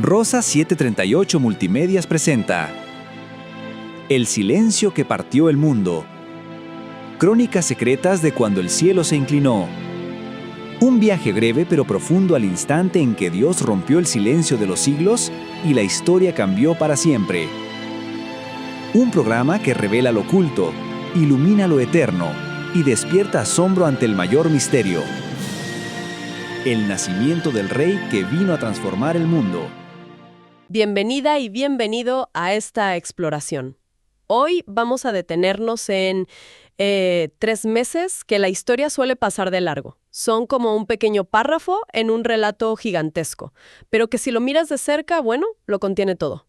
Rosa 738 Multimedias presenta El silencio que partió el mundo. Crónicas secretas de cuando el cielo se inclinó. Un viaje breve pero profundo al instante en que Dios rompió el silencio de los siglos y la historia cambió para siempre. Un programa que revela lo oculto, ilumina lo eterno y despierta asombro ante el mayor misterio. El nacimiento del Rey que vino a transformar el mundo. Bienvenida y bienvenido a esta exploración. Hoy vamos a detenernos en 3 meses que la historia suele pasar de largo. Son como un pequeño párrafo en un relato gigantesco, pero que si lo miras de cerca, bueno, lo contiene todo.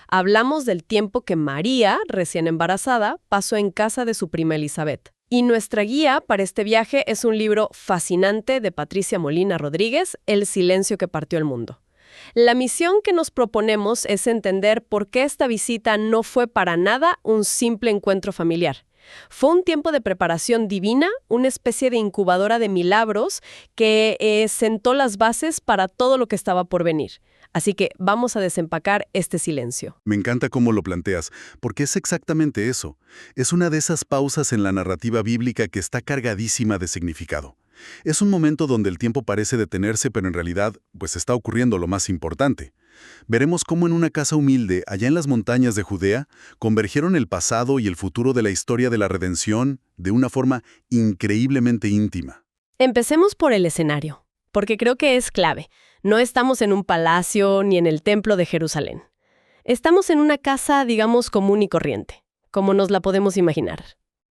Hablamos del tiempo que María, recién embarazada, pasó en casa de su prima Elizabeth. Y nuestra guía para este viaje es un libro fascinante de Patricia Molina Rodríguez, El silencio que partió el mundo. La misión que nos proponemos es entender por qué esta visita no fue para nada un simple encuentro familiar. Fue un tiempo de preparación divina, una especie de incubadora de milagros que sentó las bases para todo lo que estaba por venir. Así que vamos a desempacar este silencio. Me encanta cómo lo planteas, porque es exactamente eso. Es una de esas pausas en la narrativa bíblica que está cargadísima de significado. Es un momento donde el tiempo parece detenerse, pero en realidad, pues está ocurriendo lo más importante. Veremos cómo en una casa humilde, allá en las montañas de Judea, convergieron el pasado y el futuro de la historia de la redención de una forma increíblemente íntima. Empecemos por el escenario, porque creo que es clave. No estamos en un palacio ni en el templo de Jerusalén. Estamos en una casa, digamos, común y corriente, como nos la podemos imaginar.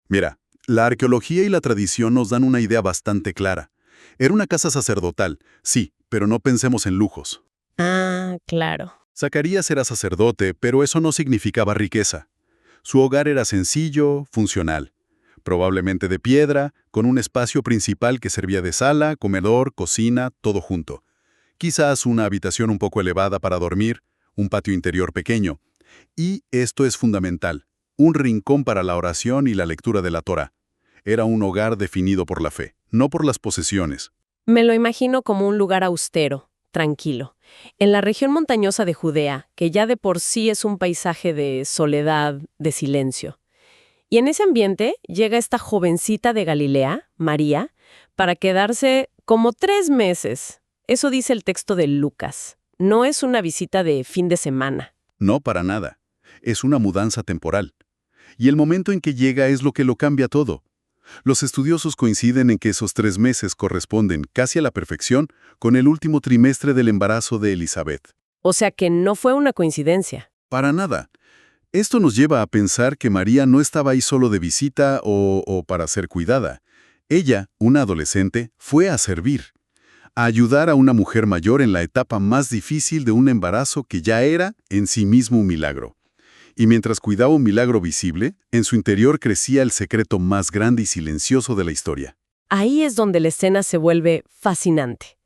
Mira, la arqueología y la tradición nos dan una idea bastante clara. Era una casa sacerdotal, sí, pero no pensemos en lujos. Ah, claro. Zacarías era sacerdote, pero eso no significaba riqueza. Su hogar era sencillo, funcional. Probablemente de piedra, con un espacio principal que servía de sala, comedor, cocina, todo junto. Quizás una habitación un poco elevada para dormir, un patio interior pequeño. Y esto es fundamental, un rincón para la oración y la lectura de la Torá. Era un hogar definido por la fe, no por las posesiones. Me lo imagino como un lugar austero, tranquilo. En la región montañosa de Judea, que ya de por sí es un paisaje de soledad, de silencio. Y en ese ambiente llega esta jovencita de Galilea, María, para quedarse como 3 meses. Eso dice el texto de Lucas. No es una visita de fin de semana. No para nada. Es una mudanza temporal. Y el momento en que llega es lo que lo cambia todo. Los estudiosos coinciden en que esos 3 meses corresponden casi a la perfección con el último trimestre del embarazo de Elizabeth. O sea que no fue una coincidencia. Para nada. Esto nos lleva a pensar que María no estaba ahí solo de visita o para ser cuidada. Ella, una adolescente, fue a servir, a ayudar a una mujer mayor en la etapa más difícil de un embarazo que ya era en sí mismo un milagro. Y mientras cuidaba un milagro visible, en su interior crecía el secreto más grande y silencioso de la historia. Ahí es donde la escena se vuelve fascinante.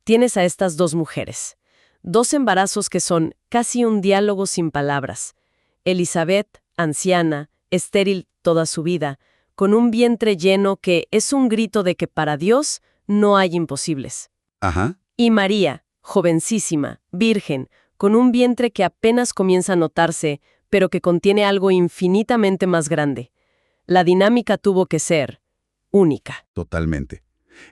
Tienes a estas 2 mujeres, 2 embarazos que son casi un diálogo sin palabras. Elizabeth, anciana, estéril toda su vida, con un vientre lleno que es un grito de que para Dios no hay imposibles. Ajá. Y María, jovencísima, virgen, con un vientre que apenas comienza a notarse, pero que contiene algo infinitamente más grande. La dinámica tuvo que ser única. Totalmente.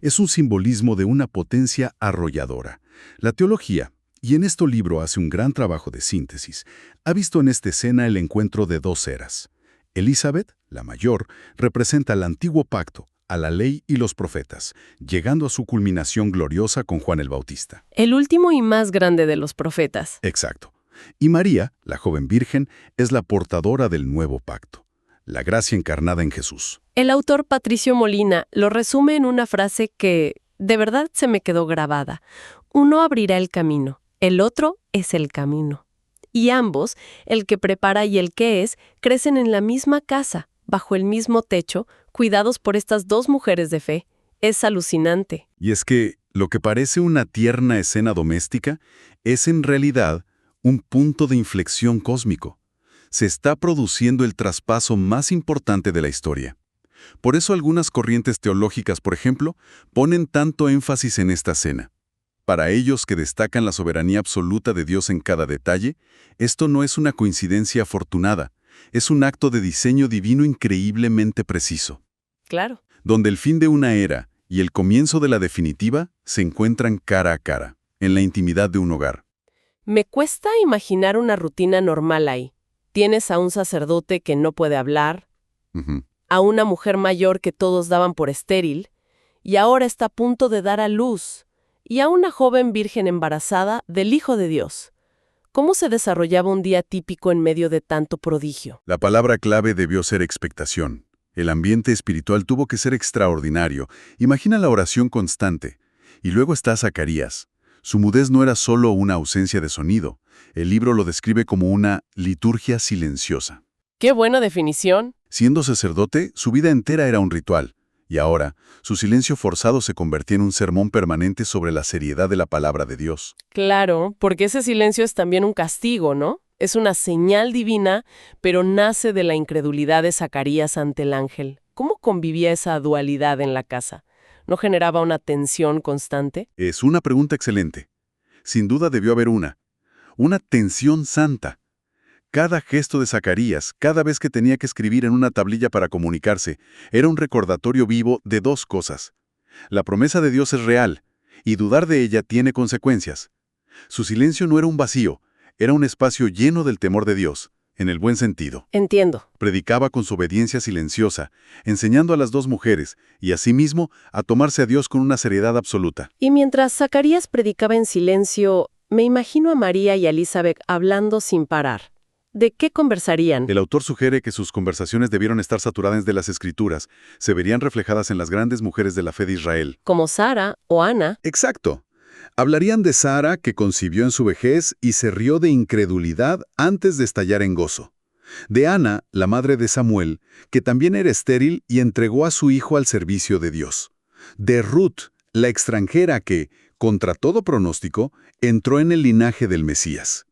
Es un simbolismo de una potencia arrolladora. La teología, y en este libro hace un gran trabajo de síntesis, ha visto en esta escena el encuentro de 2 eras. Elizabeth, la mayor, representa el antiguo pacto, a la ley y los profetas, llegando a su culminación gloriosa con Juan el Bautista. El último y más grande de los profetas. Exacto. Y María, la joven virgen, es la portadora del nuevo pacto, la gracia encarnada en Jesús. El autor Patricio Molina lo resume en una frase que de verdad se me quedó grabada. Uno abrirá el camino, el otro es el camino. Y ambos, el que prepara y el que es, crecen en la misma casa, bajo el mismo techo, cuidados por estas 2 mujeres de fe. Es alucinante. Y es que lo que parece una tierna escena doméstica es en realidad un punto de inflexión cósmico. Se está produciendo el traspaso más importante de la historia. Por eso algunas corrientes teológicas, por ejemplo, ponen tanto énfasis en esta escena. Para ellos que destacan la soberanía absoluta de Dios en cada detalle, esto no es una coincidencia afortunada, es un acto de diseño divino increíblemente preciso, Claro. donde el fin de una era y el comienzo de la definitiva se encuentran cara a cara, en la intimidad de un hogar. Me cuesta imaginar una rutina normal ahí. Tienes a un sacerdote que no puede hablar, Ujú. a una mujer mayor que todos daban por estéril, y ahora está a punto de dar a luz, y a una joven virgen embarazada del Hijo de Dios. ¿Cómo se desarrollaba un día típico en medio de tanto prodigio? La palabra clave debió ser expectación. El ambiente espiritual tuvo que ser extraordinario. Imagina la oración constante. Y luego está Zacarías. Su mudez no era solo una ausencia de sonido. El libro lo describe como una liturgia silenciosa. ¡Qué buena definición! Siendo sacerdote, su vida entera era un ritual. Y ahora, su silencio forzado se convertía en un sermón permanente sobre la seriedad de la palabra de Dios. Claro, porque ese silencio es también un castigo, ¿no? Es una señal divina, pero nace de la incredulidad de Zacarías ante el ángel. ¿Cómo convivía esa dualidad en la casa? ¿No generaba una tensión constante? Es una pregunta excelente. Sin duda debió haber una tensión santa. Cada gesto de Zacarías, cada vez que tenía que escribir en una tablilla para comunicarse, era un recordatorio vivo de dos cosas. La promesa de Dios es real, y dudar de ella tiene consecuencias. Su silencio no era un vacío, era un espacio lleno del temor de Dios, en el buen sentido. Entiendo. Predicaba con su obediencia silenciosa, enseñando a las dos mujeres, y asimismo a tomarse a Dios con una seriedad absoluta. Y mientras Zacarías predicaba en silencio, me imagino a María y a Elizabeth hablando sin parar. ¿De qué conversarían? El autor sugiere que sus conversaciones debieron estar saturadas de las Escrituras, se verían reflejadas en las grandes mujeres de la fe de Israel. Como Sara o Ana. Exacto. Hablarían de Sara, que concibió en su vejez y se rió de incredulidad antes de estallar en gozo. De Ana, la madre de Samuel, que también era estéril y entregó a su hijo al servicio de Dios. De Ruth, la extranjera que, contra todo pronóstico, entró en el linaje del Mesías.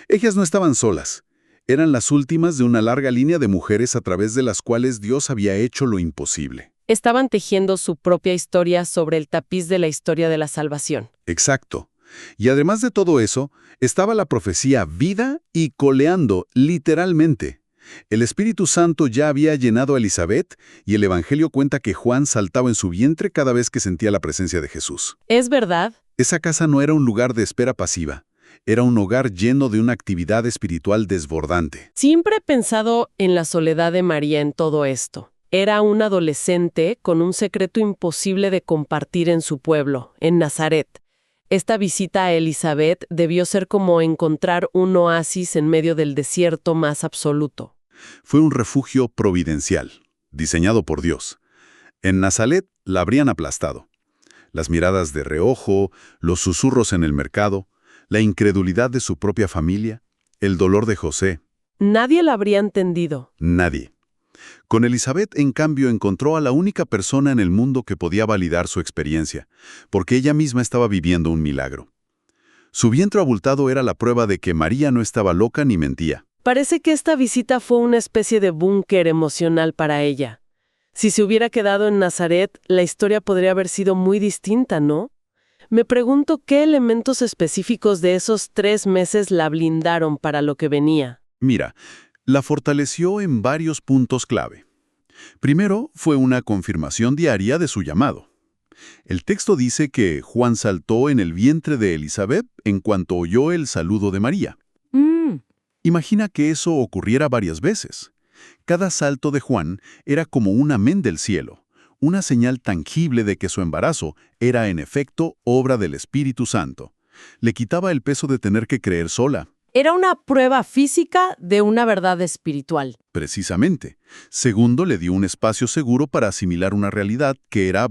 Ellas no estaban solas. Eran las últimas de una larga línea de mujeres a través de las cuales Dios había hecho lo imposible. Estaban tejiendo su propia historia sobre el tapiz de la historia de la salvación. Exacto. Y además de todo eso, estaba la profecía viva y coleando, literalmente. El Espíritu Santo ya había llenado a Elizabeth y el Evangelio cuenta que Juan saltaba en su vientre cada vez que sentía la presencia de Jesús. ¿Es verdad? Esa casa no era un lugar de espera pasiva. Era un hogar lleno de una actividad espiritual desbordante. Siempre he pensado en la soledad de María en todo esto. Era un adolescente con un secreto imposible de compartir en su pueblo, en Nazaret. Esta visita a Elizabeth debió ser como encontrar un oasis en medio del desierto más absoluto. Fue un refugio providencial, diseñado por Dios. En Nazaret la habrían aplastado. Las miradas de reojo, los susurros en el mercado, la incredulidad de su propia familia, el dolor de José. Nadie la habría entendido. Nadie. Con Elizabeth, en cambio, encontró a la única persona en el mundo que podía validar su experiencia, porque ella misma estaba viviendo un milagro. Su vientre abultado era la prueba de que María no estaba loca ni mentía. Parece que esta visita fue una especie de búnker emocional para ella. Si se hubiera quedado en Nazaret, la historia podría haber sido muy distinta, ¿no? Me pregunto qué elementos específicos de esos 3 meses la blindaron para lo que venía. Mira, la fortaleció en varios puntos clave. Primero, fue una confirmación diaria de su llamado. El texto dice que Juan saltó en el vientre de Elizabeth en cuanto oyó el saludo de María. Imagina que eso ocurriera varias veces. Cada salto de Juan era como un amén del cielo, una señal tangible de que su embarazo era en efecto obra del Espíritu Santo. Le quitaba el peso de tener que creer sola. Era una prueba física de una verdad espiritual. Precisamente. Segundo, le dio un espacio seguro para asimilar una realidad que era,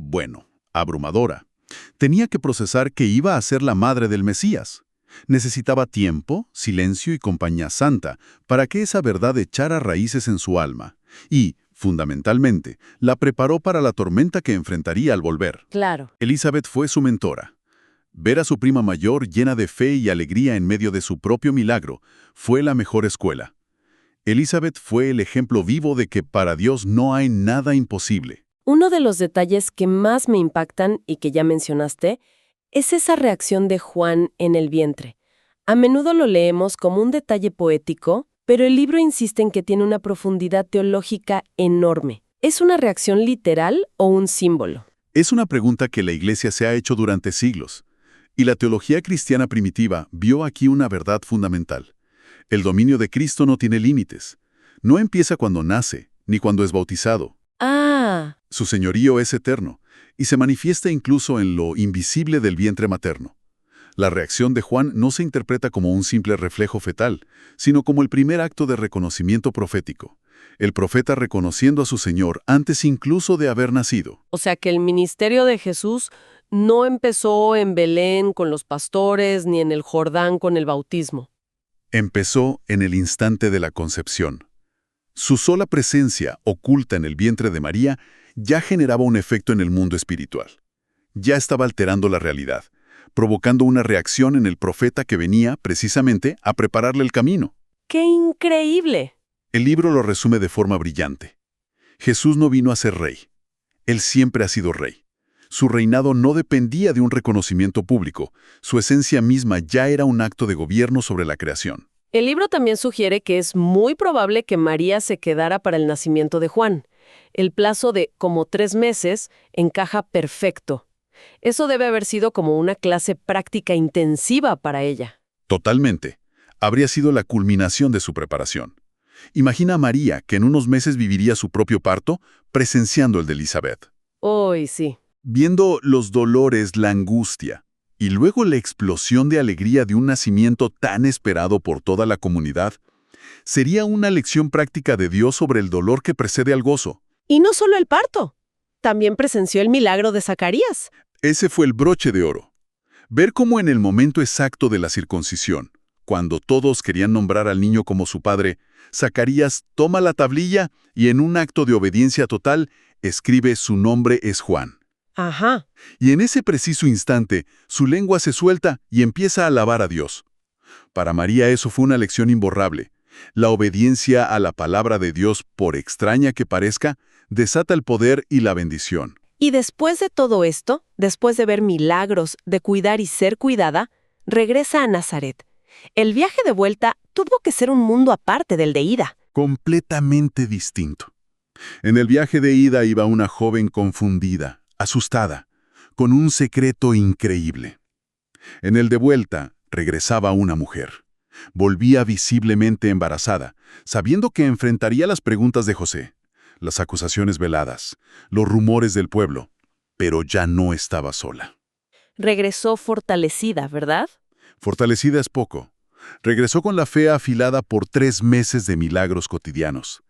abrumadora. Tenía que procesar que iba a ser la madre del Mesías. Necesitaba tiempo, silencio y compañía santa para que esa verdad echara raíces en su alma. Y, fundamentalmente, la preparó para la tormenta que enfrentaría al volver. Claro. Elizabeth fue su mentora. Ver a su prima mayor llena de fe y alegría en medio de su propio milagro fue la mejor escuela. Elizabeth fue el ejemplo vivo de que para Dios no hay nada imposible. Uno de los detalles que más me impactan y que ya mencionaste es esa reacción de Juan en el vientre. A menudo lo leemos como un detalle poético, pero el libro insiste en que tiene una profundidad teológica enorme. ¿Es una reacción literal o un símbolo? Es una pregunta que la Iglesia se ha hecho durante siglos, y la teología cristiana primitiva vio aquí una verdad fundamental. El dominio de Cristo no tiene límites. No empieza cuando nace, ni cuando es bautizado. Ah, Su señorío es eterno, y se manifiesta incluso en lo invisible del vientre materno. La reacción de Juan no se interpreta como un simple reflejo fetal, sino como el primer acto de reconocimiento profético. El profeta reconociendo a su Señor antes incluso de haber nacido. o sea que el ministerio de Jesús no empezó en Belén con los pastores ni en el Jordán con el bautismo. Empezó en el instante de la concepción. Su sola presencia, oculta en el vientre de María, ya generaba un efecto en el mundo espiritual. Ya estaba alterando la realidad, provocando una reacción en el profeta que venía, precisamente, a prepararle el camino. ¡Qué increíble! El libro lo resume de forma brillante. Jesús no vino a ser rey. Él siempre ha sido rey. Su reinado no dependía de un reconocimiento público. Su esencia misma ya era un acto de gobierno sobre la creación. El libro también sugiere que es muy probable que María se quedara para el nacimiento de Juan. El plazo de como 3 meses encaja perfecto. Eso debe haber sido como una clase práctica intensiva para ella. Totalmente. Habría sido la culminación de su preparación. Imagina a María, que en unos meses viviría su propio parto, presenciando el de Elizabeth. Uy, sí. Viendo los dolores, la angustia, y luego la explosión de alegría de un nacimiento tan esperado por toda la comunidad, sería una lección práctica de Dios sobre el dolor que precede al gozo. Y no solo el parto. También presenció el milagro de Zacarías. Ese fue el broche de oro. Ver cómo en el momento exacto de la circuncisión, cuando todos querían nombrar al niño como su padre, Zacarías toma la tablilla y en un acto de obediencia total, escribe su nombre es Juan. Ajá. Y en ese preciso instante, su lengua se suelta y empieza a alabar a Dios. Para María eso fue una lección imborrable. La obediencia a la palabra de Dios, por extraña que parezca, desata el poder y la bendición. Y después de todo esto, después de ver milagros, de cuidar y ser cuidada, regresa a Nazaret. El viaje de vuelta tuvo que ser un mundo aparte del de ida. Completamente distinto. En el viaje de ida iba una joven confundida, asustada, con un secreto increíble. En el de vuelta, regresaba una mujer. Volvía visiblemente embarazada, sabiendo que enfrentaría las preguntas de José, las acusaciones veladas, los rumores del pueblo, pero ya no estaba sola. Regresó fortalecida, ¿verdad? Fortalecida es poco. Regresó con la fe afilada por 3 meses de milagros cotidianos.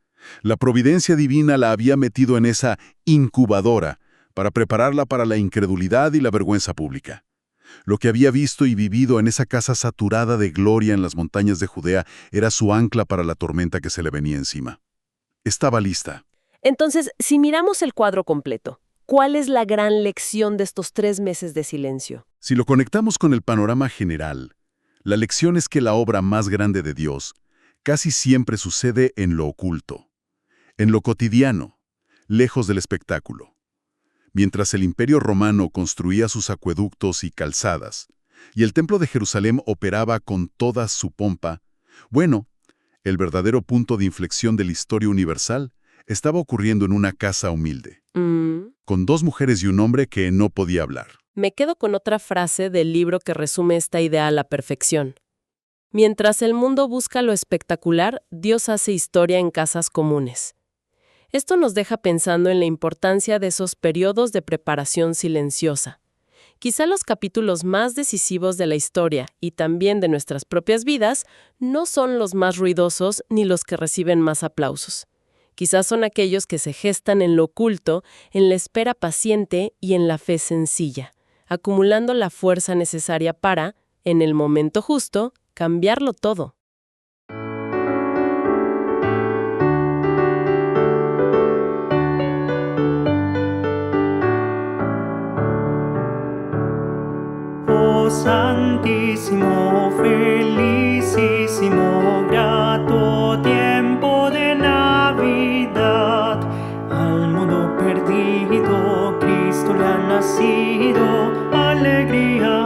La providencia divina la había metido en esa incubadora para prepararla para la incredulidad y la vergüenza pública. Lo que había visto y vivido en esa casa saturada de gloria en las montañas de Judea era su ancla para la tormenta que se le venía encima. Estaba lista. Entonces, si miramos el cuadro completo, ¿cuál es la gran lección de estos 3 meses de silencio? Si lo conectamos con el panorama general, la lección es que la obra más grande de Dios casi siempre sucede en lo oculto, en lo cotidiano, lejos del espectáculo. Mientras el Imperio Romano construía sus acueductos y calzadas, y el Templo de Jerusalén operaba con toda su pompa, bueno, el verdadero punto de inflexión de la historia universal estaba ocurriendo en una casa humilde, con 2 mujeres y un hombre que no podía hablar. Me quedo con otra frase del libro que resume esta idea a la perfección. Mientras el mundo busca lo espectacular, Dios hace historia en casas comunes. Esto nos deja pensando en la importancia de esos periodos de preparación silenciosa. Quizá los capítulos más decisivos de la historia y también de nuestras propias vidas no son los más ruidosos ni los que reciben más aplausos. Quizás son aquellos que se gestan en lo oculto, en la espera paciente y en la fe sencilla, acumulando la fuerza necesaria para, en el momento justo, cambiarlo todo. Oh santísimo, felicísimo, grato tiempo de Navidad. Al mundo perdido, Cristo le ha nacido, alegría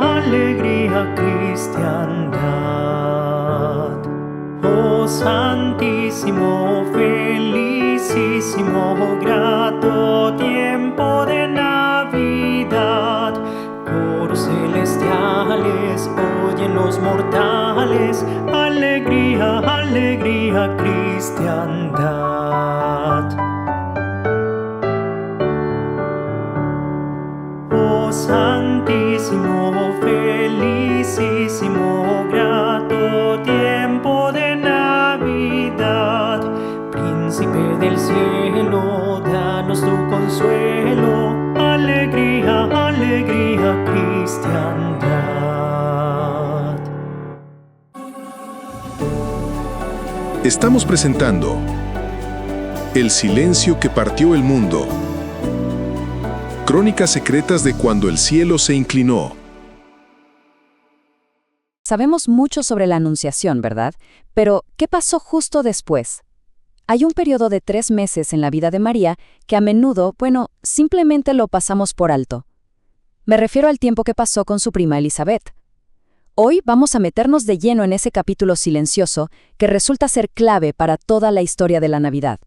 santísimo, felicísimo, grato tiempo de Navidad. Coros celestiales oyen los mortales, alegría, alegría, cristiandad. Oh santísimo, felicísimo, grato tiempo de Navidad. Príncipe del cielo, danos tu consuelo, alegría, alegría, cristiandad. Estamos presentando El silencio que partió el mundo. Crónicas secretas de cuando el cielo se inclinó. Sabemos mucho sobre la Anunciación, ¿verdad? Pero, ¿qué pasó justo después? Hay un periodo de 3 meses en la vida de María que a menudo, simplemente lo pasamos por alto. Me refiero al tiempo que pasó con su prima Elizabeth. Hoy vamos a meternos de lleno en ese capítulo silencioso que resulta ser clave para toda la historia de la Navidad.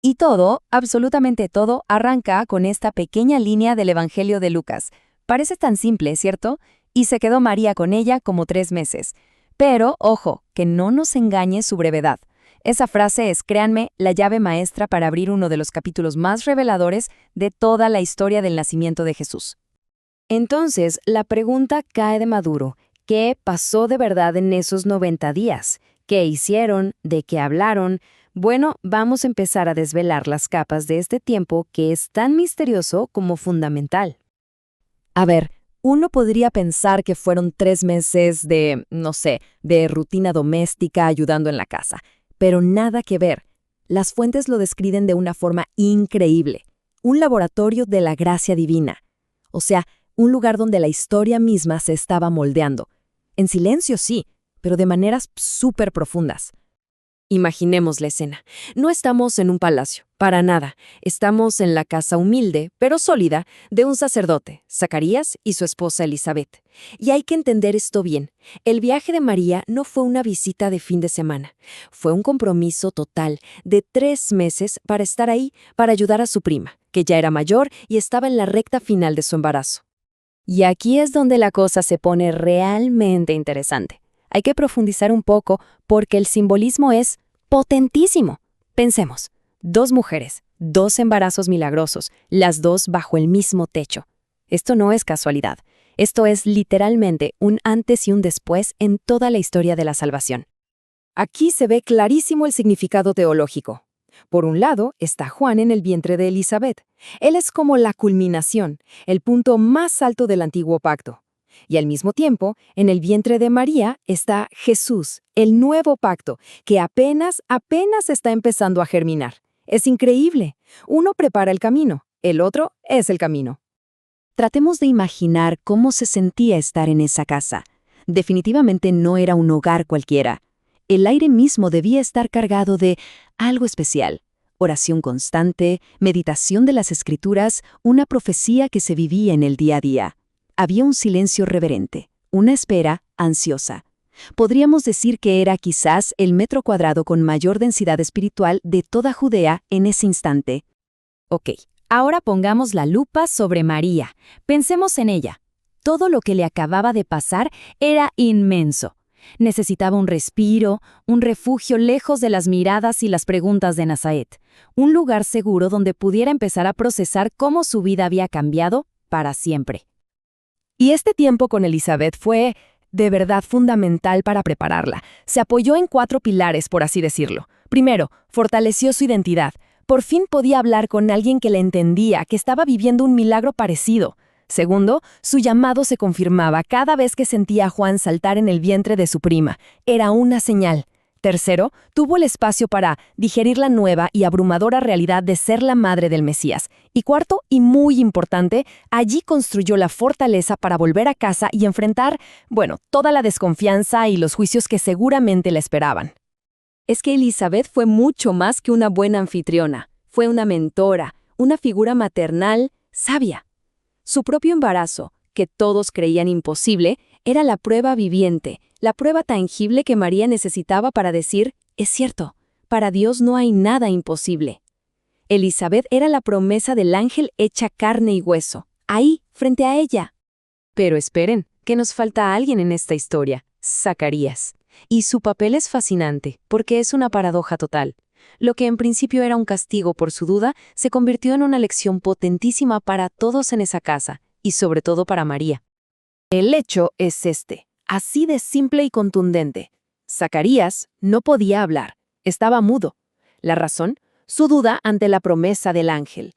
Y todo, absolutamente todo, arranca con esta pequeña línea del Evangelio de Lucas. Parece tan simple, ¿cierto? Y se quedó María con ella como 3 meses. Pero, ojo, que no nos engañe su brevedad. Esa frase es, créanme, la llave maestra para abrir uno de los capítulos más reveladores de toda la historia del nacimiento de Jesús. Entonces, la pregunta cae de maduro. ¿Qué pasó de verdad en esos 90 días? ¿Qué hicieron? ¿De qué hablaron? Bueno, vamos a empezar a desvelar las capas de este tiempo que es tan misterioso como fundamental. A ver, uno podría pensar que fueron 3 meses de rutina doméstica ayudando en la casa, pero nada que ver. Las fuentes lo describen de una forma increíble. Un laboratorio de la gracia divina. O sea, un lugar donde la historia misma se estaba moldeando. En silencio sí, pero de maneras súper profundas. Imaginemos la escena. No estamos en un palacio, para nada. Estamos en la casa humilde, pero sólida, de un sacerdote, Zacarías, y su esposa Elizabeth. Y hay que entender esto bien. El viaje de María no fue una visita de fin de semana. Fue un compromiso total de 3 meses para estar ahí, para ayudar a su prima, que ya era mayor y estaba en la recta final de su embarazo. Y aquí es donde la cosa se pone realmente interesante. Hay que profundizar un poco porque el simbolismo es potentísimo. Pensemos, 2 mujeres, 2 embarazos milagrosos, las 2 bajo el mismo techo. Esto no es casualidad. Esto es literalmente un antes y un después en toda la historia de la salvación. Aquí se ve clarísimo el significado teológico. Por un lado está Juan en el vientre de Elizabeth. Él es como la culminación, el punto más alto del antiguo pacto. Y al mismo tiempo, en el vientre de María está Jesús, el nuevo pacto, que apenas está empezando a germinar. Es increíble. Uno prepara el camino, el otro es el camino. Tratemos de imaginar cómo se sentía estar en esa casa. Definitivamente no era un hogar cualquiera. El aire mismo debía estar cargado de algo especial. Oración constante, meditación de las Escrituras, una profecía que se vivía en el día a día. Había un silencio reverente, una espera ansiosa. Podríamos decir que era quizás el metro cuadrado con mayor densidad espiritual de toda Judea en ese instante. Ok, ahora pongamos la lupa sobre María. Pensemos en ella. Todo lo que le acababa de pasar era inmenso. Necesitaba un respiro, un refugio lejos de las miradas y las preguntas de Nazaret. Un lugar seguro donde pudiera empezar a procesar cómo su vida había cambiado para siempre. Y este tiempo con Elizabeth fue, de verdad, fundamental para prepararla. Se apoyó en 4 pilares, por así decirlo. Primero, fortaleció su identidad. Por fin podía hablar con alguien que le entendía, que estaba viviendo un milagro parecido. Segundo, su llamado se confirmaba cada vez que sentía a Juan saltar en el vientre de su prima. Era una señal. Tercero, tuvo el espacio para digerir la nueva y abrumadora realidad de ser la madre del Mesías. Y cuarto, y muy importante, allí construyó la fortaleza para volver a casa y enfrentar, toda la desconfianza y los juicios que seguramente la esperaban. Es que Elizabeth fue mucho más que una buena anfitriona. Fue una mentora, una figura maternal sabia. Su propio embarazo, que todos creían imposible, era la prueba viviente, la prueba tangible que María necesitaba para decir, es cierto, Para Dios no hay nada imposible. Elizabeth era la promesa del ángel hecha carne y hueso, ahí, frente a ella. Pero esperen, que nos falta alguien en esta historia, Zacarías. Y su papel es fascinante, porque es una paradoja total. Lo que en principio era un castigo por su duda, se convirtió en una lección potentísima para todos en esa casa, y sobre todo para María. El hecho es este, así de simple y contundente. Zacarías no podía hablar, estaba mudo. La razón, su duda ante la promesa del ángel.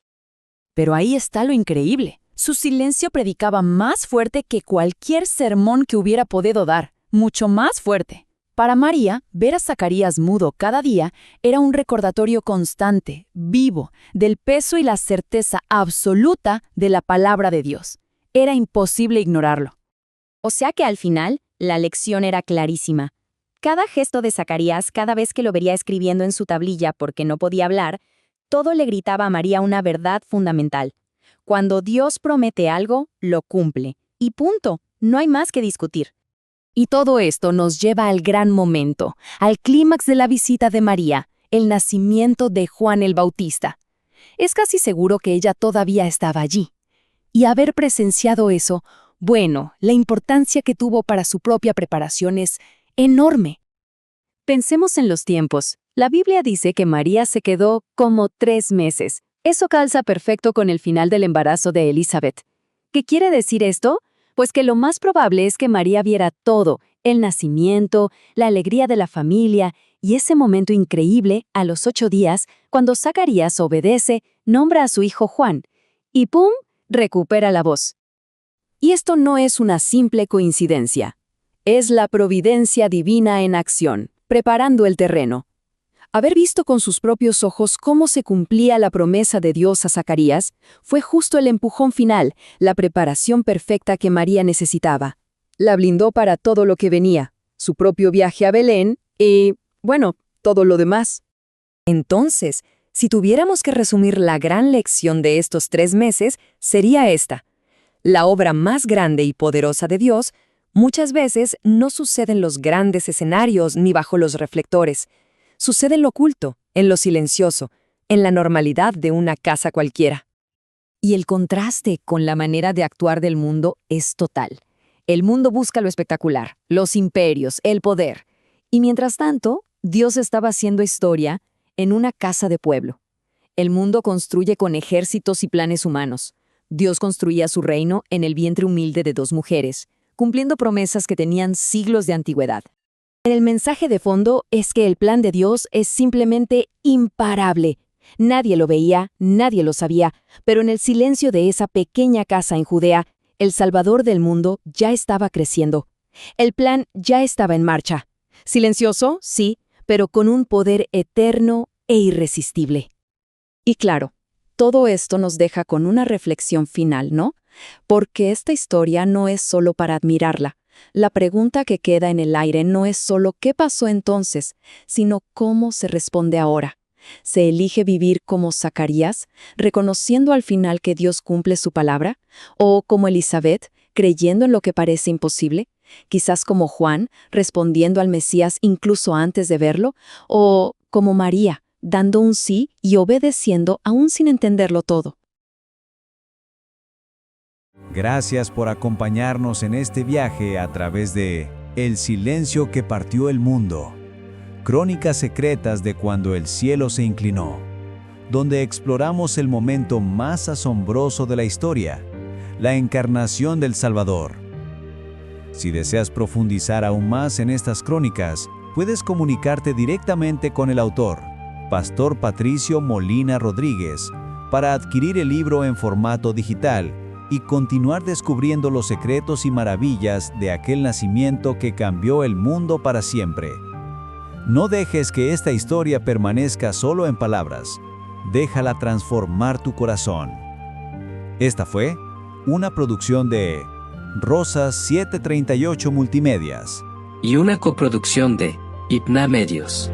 Pero ahí está lo increíble. Su silencio predicaba más fuerte que cualquier sermón que hubiera podido dar, mucho más fuerte. Para María, ver a Zacarías mudo cada día era un recordatorio constante, vivo, del peso y la certeza absoluta de la palabra de Dios. Era imposible ignorarlo. O sea que al final, la lección era clarísima. Cada gesto de Zacarías, cada vez que lo vería escribiendo en su tablilla porque no podía hablar, todo le gritaba a María una verdad fundamental. Cuando Dios promete algo, lo cumple. Y punto, no hay más que discutir. Y todo esto nos lleva al gran momento, al clímax de la visita de María, el nacimiento de Juan el Bautista. Es casi seguro que ella todavía estaba allí. Y haber presenciado eso, bueno, la importancia que tuvo para su propia preparación es enorme. Pensemos en los tiempos. La Biblia dice que María se quedó como 3 meses. Eso calza perfecto con el final del embarazo de Elizabeth. ¿Qué quiere decir esto? Pues que lo más probable es que María viera todo, el nacimiento, la alegría de la familia y ese momento increíble a los 8 días, cuando Zacarías obedece, nombra a su hijo Juan y ¡pum!, recupera la voz. Y esto no es una simple coincidencia. Es la providencia divina en acción, preparando el terreno. Haber visto con sus propios ojos cómo se cumplía la promesa de Dios a Zacarías fue justo el empujón final, la preparación perfecta que María necesitaba. La blindó para todo lo que venía, su propio viaje a Belén y, bueno, todo lo demás. Entonces, si tuviéramos que resumir la gran lección de estos 3 meses, sería esta. La obra más grande y poderosa de Dios muchas veces no sucede en los grandes escenarios ni bajo los reflectores. Sucede en lo oculto, en lo silencioso, en la normalidad de una casa cualquiera. Y el contraste con la manera de actuar del mundo es total. El mundo busca lo espectacular, los imperios, el poder. Y mientras tanto, Dios estaba haciendo historia en una casa de pueblo. El mundo construye con ejércitos y planes humanos. Dios construía su reino en el vientre humilde de 2 mujeres, cumpliendo promesas que tenían siglos de antigüedad. El mensaje de fondo es que el plan de Dios es simplemente imparable. Nadie lo veía, nadie lo sabía, pero en el silencio de esa pequeña casa en Judea, el Salvador del mundo ya estaba creciendo. El plan ya estaba en marcha. Silencioso, sí, pero con un poder eterno e irresistible. Y claro, todo esto nos deja con una reflexión final, ¿no? Porque esta historia no es solo para admirarla. La pregunta que queda en el aire no es solo qué pasó entonces, sino cómo se responde ahora. ¿Se elige vivir como Zacarías, reconociendo al final que Dios cumple su palabra? ¿O como Elizabeth, creyendo en lo que parece imposible? ¿Quizás como Juan, respondiendo al Mesías incluso antes de verlo? ¿O como María, dando un sí y obedeciendo aún sin entenderlo todo? Gracias por acompañarnos en este viaje a través de El silencio que partió el mundo. Crónicas secretas de cuando el cielo se inclinó, donde exploramos el momento más asombroso de la historia, la encarnación del Salvador. Si deseas profundizar aún más en estas crónicas, puedes comunicarte directamente con el autor, Pastor Patricio Molina Rodríguez, para adquirir el libro en formato digital y continuar descubriendo los secretos y maravillas de aquel nacimiento que cambió el mundo para siempre. No dejes que esta historia permanezca solo en palabras. Déjala transformar tu corazón. Esta fue una producción de Rosas 738 Multimedias y una coproducción de Hypna Medios.